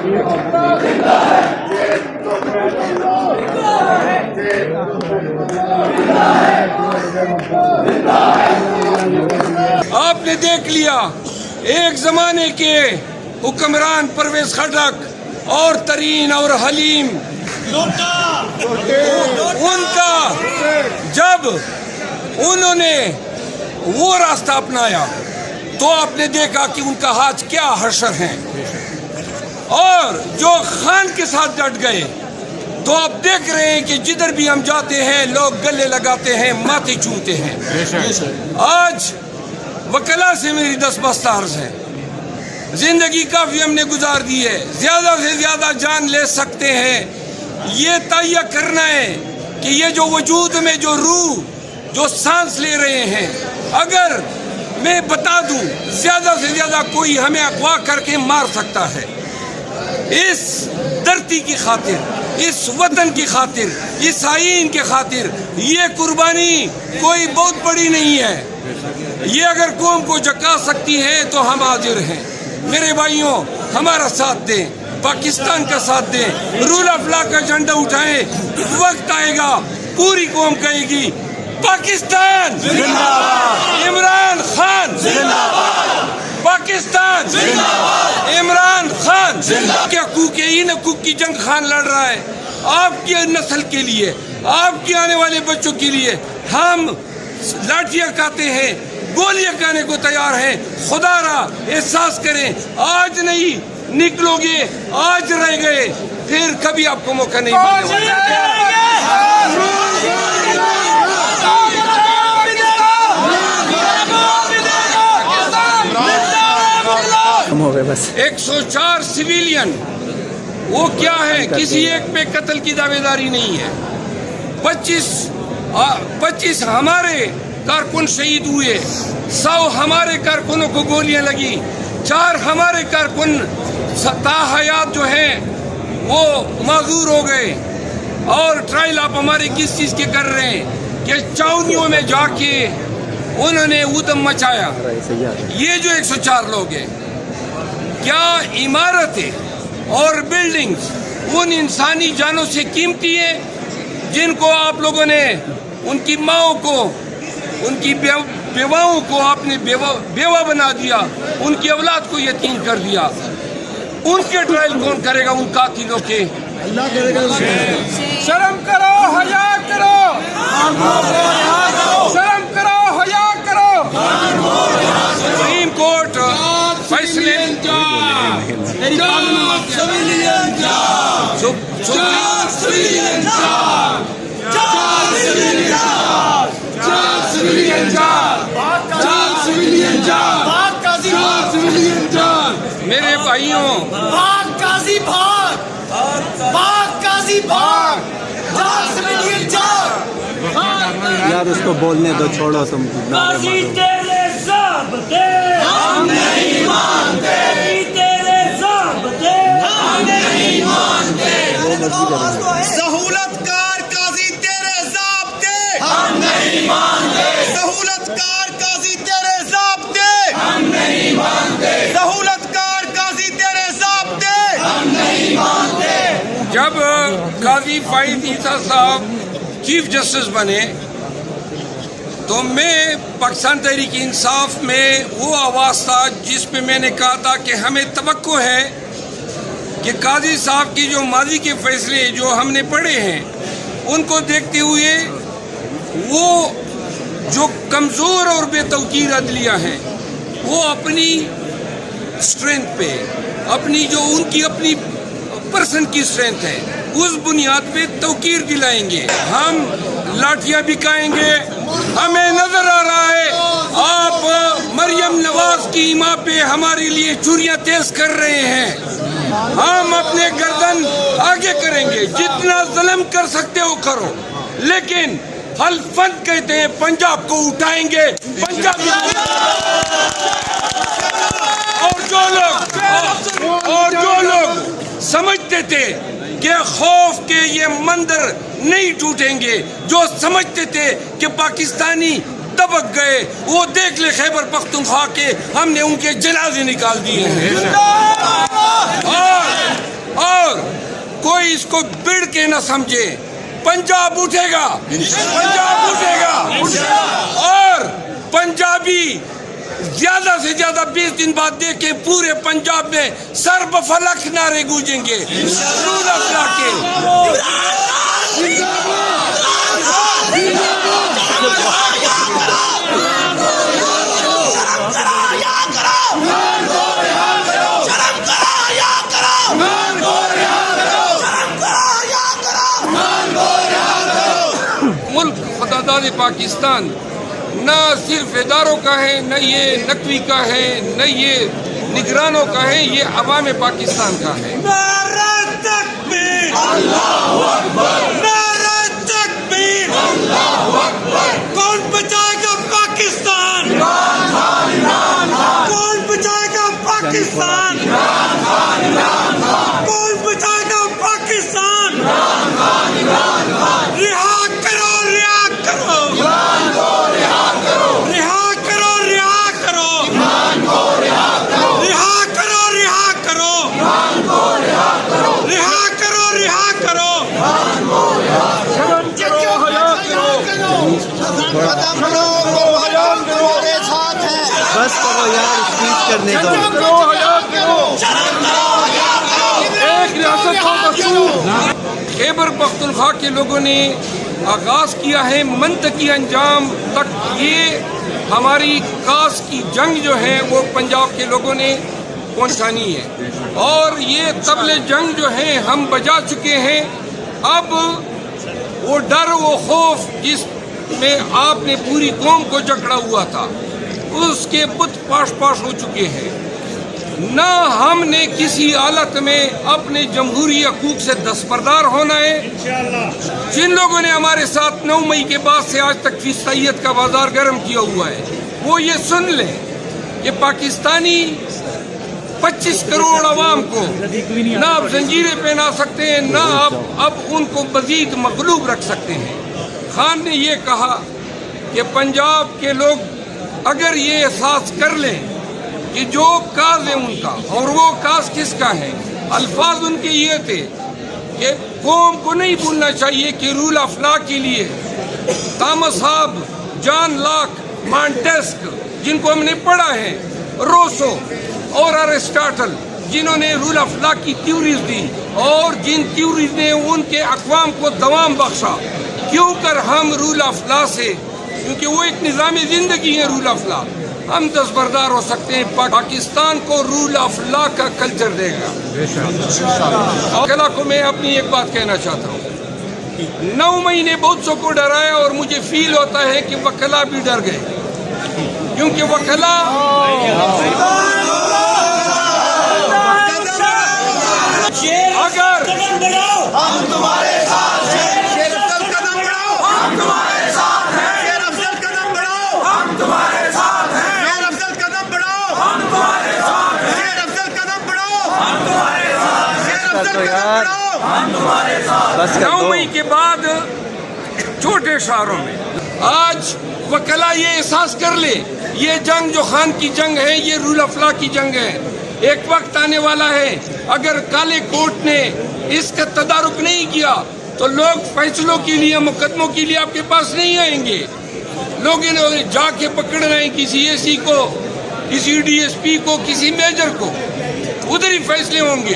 آپ نے دیکھ لیا ایک زمانے کے حکمران پرویز خٹک اور ترین اور حلیم ان کا جب انہوں نے وہ راستہ اپنایا تو آپ نے دیکھا کہ ان کا ہاتھ کیا حشر ہیں، اور جو خان کے ساتھ ڈٹ گئے تو آپ دیکھ رہے ہیں کہ جدھر بھی ہم جاتے ہیں لوگ گلے لگاتے ہیں، ماتھے چومتے ہیں۔ آج وکلا سے میری دست عرض ہے، زندگی کافی ہم نے گزار دی ہے، زیادہ سے زیادہ جان لے سکتے ہیں۔ یہ تہیہ کرنا ہے کہ یہ جو وجود میں جو روح جو سانس لے رہے ہیں، اگر میں بتا دوں زیادہ سے زیادہ کوئی ہمیں اغوا کر کے مار سکتا ہے، اس دھرتی کی خاطر، اس وطن کی خاطر، اس آئین کے خاطر یہ قربانی کوئی بہت بڑی نہیں ہے۔ یہ اگر قوم کو جگا سکتی ہے تو ہم حاضر ہیں۔ میرے بھائیوں، ہمارا ساتھ دیں، پاکستان کا ساتھ دیں، رول آف لا کا جھنڈا اٹھائیں۔ وقت آئے گا پوری قوم کہے گی پاکستان زندہ باد، عمران خان زندہ باد، پاکستان زندہ باد، عمران خان زندہ باد۔ کیا حقوق کی جنگ خان لڑ رہا ہے آپ کی نسل کے لیے، آپ کے آنے والے بچوں کے لیے۔ ہم لاٹھیاں کھاتے ہیں، گولیاں کھانے کو تیار ہیں۔ خدا را احساس کریں، آج نہیں نکلو گے، آج رہ گئے، پھر کبھی آپ کو موقع نہیں ملے گا۔ 104 سویلین وہ کیا ہے، کسی ایک پہ قتل کی دعوے داری نہیں ہے۔ 25 ہمارے کارکن شہید ہوئے، 100 ہمارے کارکنوں کو گولیاں لگی، 4 ہمارے کارکن تاحیات جو ہیں وہ معذور ہو گئے۔ اور ٹرائل آپ ہمارے کس چیز کے کر رہے ہیں کہ چاؤنیوں میں جا کے انہوں نے ادھم مچایا۔ یہ جو 104 لوگ ہیں، کیا عمارتیں اور بلڈنگز ان انسانی جانوں سے قیمتی ہیں جن کو آپ لوگوں نے ان کی ماؤں کو، ان کی بیواؤں کو آپ نے بیوہ بنا دیا، ان کی اولاد کو یتیم کر دیا؟ ان کے ٹرائل کون کرے گا؟ ان قاتلوں کے اللہ کرے گا۔ شرم کرو، حیا کرو، شرم کرو، حیا کرو۔ سپریم کورٹ فیصلے میرے بھائیوں، یار اس کو بولنے دو، چھوڑو تم۔ تیرے ضابطے ہم نہیں مانتے، تیرے ضابطے ہم نہیں مانتے، سہولت کار قاضی تیرے ضابطے ہم نہیں مانتے، سہولت کار قاضی تیرے ضابطے ہم نہیں مانتے، سہولت کار قاضی تیرے ضابطے ہم نہیں مانتے۔ جب قاضی فائد عیسیٰ صاحب چیف جسٹس بنے تو میں پاکستان تحریک انصاف میں وہ آواز تھا جس میں میں نے کہا تھا کہ ہمیں توقع ہے کہ قاضی صاحب کی جو ماضی کے فیصلے جو ہم نے پڑھے ہیں ان کو دیکھتے ہوئے وہ جو کمزور اور بے توقیر عدلیہ ہیں وہ اپنی اسٹرینتھ پہ، اپنی جو ان کی اپنی پرسن کی اسٹرینتھ ہے اس بنیاد پہ توقیر دلائیں گے۔ ہم لاٹھیاں بکائیں گے۔ ہمیں نظر آ رہا ہے آپ مریم نواز کی ماں پہ ہمارے لیے چوریاں تیز کر رہے ہیں۔ ہم اپنے گردن آگے کریں گے، جتنا ظلم کر سکتے ہو کرو، لیکن حلفند کہتے ہیں پنجاب کو اٹھائیں گے۔ پنجاب اور جو لوگ سمجھتے تھے کہ خوف کے یہ مندر نہیں ٹوٹیں گے، جو سمجھتے تھے کہ پاکستانی دبک گئے، وہ دیکھ لے خیبر پختونخوا کے ہم نے ان کے جنازے نکال دیے ہیں۔ اور کو بڑھ کے نہ سمجھے. پنجاب اٹھے گا, پنجاب اٹھے گا, اور پنجابی زیادہ سے زیادہ 20 دن بعد دیکھیں پورے پنجاب میں سر بفلک نعرے گونجیں گے رول آف لا کے. ملک فتاداد پاکستان نہ صرف اداروں کا ہے, نہ یہ نقوی کا ہے, نہ یہ نگرانوں کا ہے, یہ عوام پاکستان کا ہے. نعرہ تکبیر اللہ اکبر, نعرہ تکبیر اللہ اکبر. کون بچائے گا پاکستان, کون بچائے گا پاکستان, کون بچائے گا پاکستان. رہا کرو, رہا کرو, رہا کرو, رہا کرو, رہا کرو, رہا کرو, رہا کرو, رہا کرو. بس کرو یار, اسپیچ کرنے دو. خیبر پختونخوا کے لوگوں نے آغاز کیا ہے منطقی انجام تک. یہ ہماری کاس کی جنگ جو ہے وہ پنجاب کے لوگوں نے پہنچانی ہے, اور یہ طبل جنگ جو ہے ہم بجا چکے ہیں. اب وہ ڈر, وہ خوف جس میں آپ نے پوری قوم کو جکڑا ہوا تھا, اس کے بت پاش پاش ہو چکے ہیں. نہ ہم نے کسی حالت میں اپنے جمہوری حقوق سے دستبردار ہونا ہے. جن لوگوں نے ہمارے ساتھ 9 مئی کے بعد سے آج تک فیصدیت کا بازار گرم کیا ہوا ہے, وہ یہ سن لیں کہ پاکستانی 25 کروڑ عوام کو نہ اب زنجیریں پہنا سکتے ہیں, نہ اب ان کو مزید مغلوب رکھ سکتے ہیں. خان نے یہ کہا کہ پنجاب کے لوگ اگر یہ احساس کر لیں کہ جو کاز ہے ان کا, اور وہ کاز کس کا ہے, الفاظ ان کے یہ تھے کہ قوم کو نہیں بھولنا چاہیے کہ رول آف لا کے لیے تامس ہاب, جان لاک, مانٹیسک جن کو ہم نے پڑھا ہے, روسو اور ارسٹاٹل جنہوں نے رول آف لا کی تھیوریز دی, اور جن تھیوریز نے ان کے اقوام کو دوام بخشا. کیوں کر ہم رول آف لا سے, کیونکہ وہ ایک نظام زندگی ہے رول آف لا, ہم دستبردار ہو سکتے ہیں. پاکستان کو رول آف لا کا کلچر دے گا. وکلا کو میں اپنی ایک بات کہنا چاہتا ہوں. 9 مئی نے بہت سو کو ڈرایا, اور مجھے فیل ہوتا ہے کہ وکلا بھی ڈر گئے, کیونکہ وکلا اگر ہم تمہارے ساتھ ہیں, شیر افضل قدم بڑھاؤ, ہم تمہارے ساتھ ہیں, شیر افضل قدم بڑھاؤ, ہم تمہارے ساتھ ہیں, شیر افضل قدم بڑھاؤ, ہم تمہارے ساتھ ہیں, شیر افضل قدم بڑھاؤ, ہم تمہارے ساتھ ہیں, شیر افضل قدم بڑھاؤ, ہم تمہارے ساتھ. 9 مئی کے بعد چھوٹے شہروں میں آج وکلا یہ احساس کر لے, یہ جنگ جو خان کی جنگ ہے یہ رول آف لا کی جنگ ہے. ایک وقت آنے والا ہے اگر کالے کوٹ نے اس کا تدارک نہیں کیا تو لوگ فیصلوں کے لیے, مقدموں کے لیے آپ کے پاس نہیں آئیں گے. لوگ جا کے پکڑنا ہے کسی اے سی کو, کسی ڈی ایس پی کو, کسی میجر کو, ادھر ہی فیصلے ہوں گے.